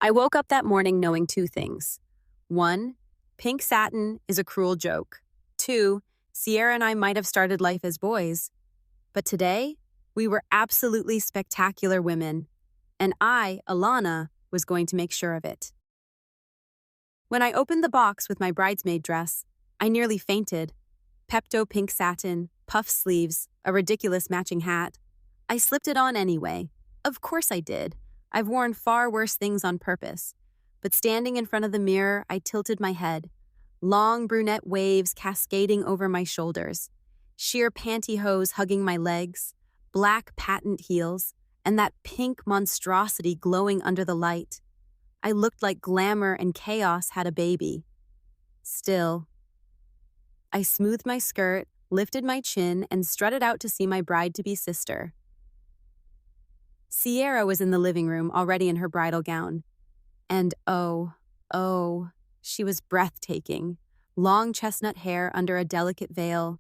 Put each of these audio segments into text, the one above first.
I woke up that morning knowing two things. One, pink satin is a cruel joke. Two, Sierra and I might have started life as boys. But today, we were absolutely spectacular women. And I, Alana, was going to make sure of it. When I opened the box with my bridesmaid dress, I nearly fainted. Pepto pink satin, puff sleeves, a ridiculous matching hat. I slipped it on anyway. Of course I did. I've worn far worse things on purpose. But standing in front of the mirror, I tilted my head. Long brunette waves cascading over my shoulders. Sheer pantyhose hugging my legs. Black patent heels. And that pink monstrosity glowing under the light. I looked like glamour and chaos had a baby. Still, I smoothed my skirt, lifted my chin, and strutted out to see my bride-to-be sister. Sierra was in the living room, already in her bridal gown. And oh, she was breathtaking. Long chestnut hair under a delicate veil,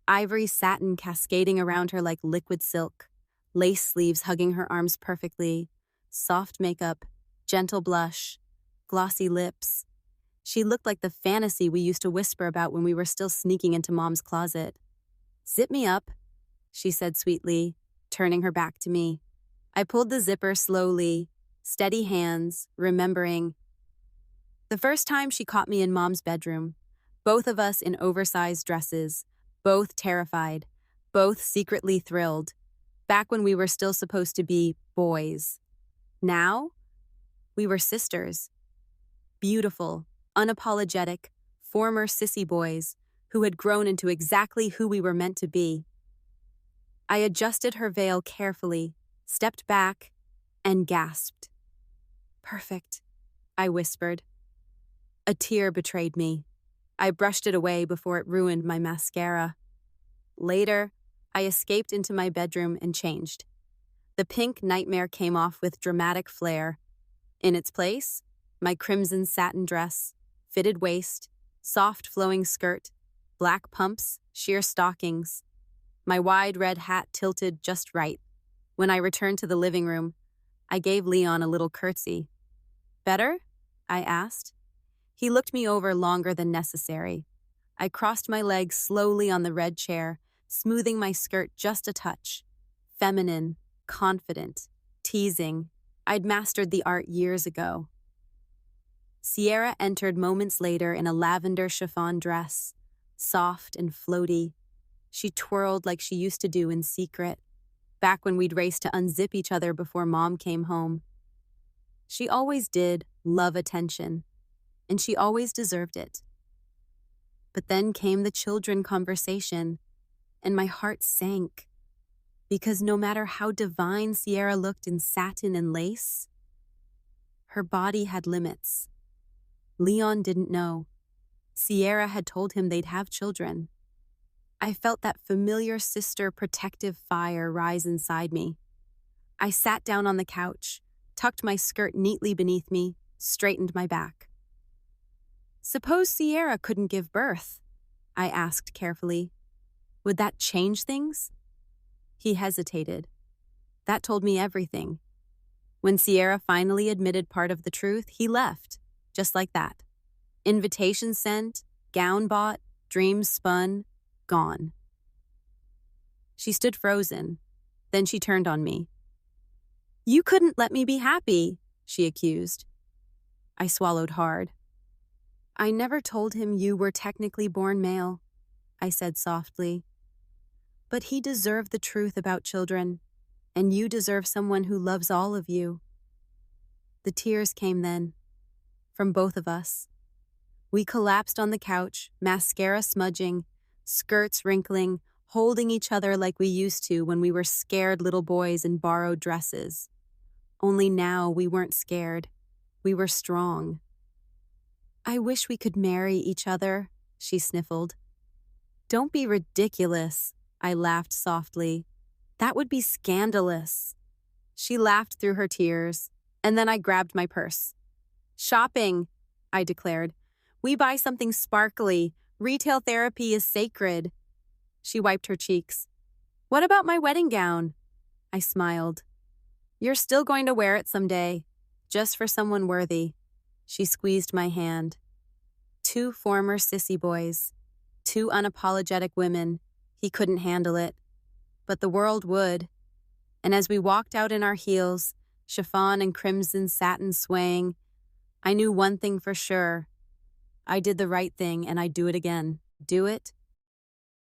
ivory satin cascading around her like liquid silk, lace sleeves hugging her arms perfectly, soft makeup, gentle blush, glossy lips. She looked like the fantasy we used to whisper about when we were still sneaking into Mom's closet. "Zip me up," she said sweetly, turning her back to me. I pulled the zipper slowly, steady hands, remembering. The first time she caught me in Mom's bedroom, both of us in oversized dresses, both terrified, both secretly thrilled, back when we were still supposed to be boys. Now, we were sisters. Beautiful, unapologetic, former sissy boys who had grown into exactly who we were meant to be. I adjusted her veil carefully, stepped back, and gasped. "Perfect," I whispered. A tear betrayed me. I brushed it away before it ruined my mascara. Later, I escaped into my bedroom and changed. The pink nightmare came off with dramatic flair. In its place, my crimson satin dress, fitted waist, soft flowing skirt, black pumps, sheer stockings. My wide red hat tilted just right. When I returned to the living room, I gave Leon a little curtsy. "Better?" I asked. He looked me over longer than necessary. I crossed my legs slowly on the red chair, smoothing my skirt just a touch. Feminine, confident, teasing. I'd mastered the art years ago. Sierra entered moments later in a lavender chiffon dress, soft and floaty. She twirled like she used to do in secret, back when we'd race to unzip each other before Mom came home. She always did love attention, and she always deserved it. But then came the children conversation, and my heart sank, because no matter how divine Sierra looked in satin and lace, her body had limits. Leon didn't know. Sierra had told him they'd have children. I felt that familiar sister protective fire rise inside me. I sat down on the couch, tucked my skirt neatly beneath me, straightened my back. "Suppose Sierra couldn't give birth?" I asked carefully. "Would that change things?" He hesitated. That told me everything. When Sierra finally admitted part of the truth, he left, just like that. Invitation sent, gown bought, dreams spun, gone. She stood frozen. Then she turned on me. "You couldn't let me be happy," she accused. I swallowed hard. "I never told him you were technically born male," I said softly. "But he deserved the truth about children, and you deserve someone who loves all of you." The tears came then, from both of us. We collapsed on the couch, mascara smudging, skirts wrinkling, holding each other like we used to when we were scared little boys in borrowed dresses. Only now we weren't scared. We were strong. "I wish we could marry each other," she sniffled. "Don't be ridiculous," I laughed softly. "That would be scandalous." She laughed through her tears, and then I grabbed my purse. "Shopping," I declared. "We buy something sparkly. Retail therapy is sacred." She wiped her cheeks. "What about my wedding gown?" I smiled. "You're still going to wear it someday. Just for someone worthy. She squeezed my hand. Two former sissy boys. Two unapologetic women. He couldn't handle it. But the world would. And as we walked out in our heels, chiffon and crimson satin swaying, I knew one thing for sure. I did the right thing and I'd do it again. Do it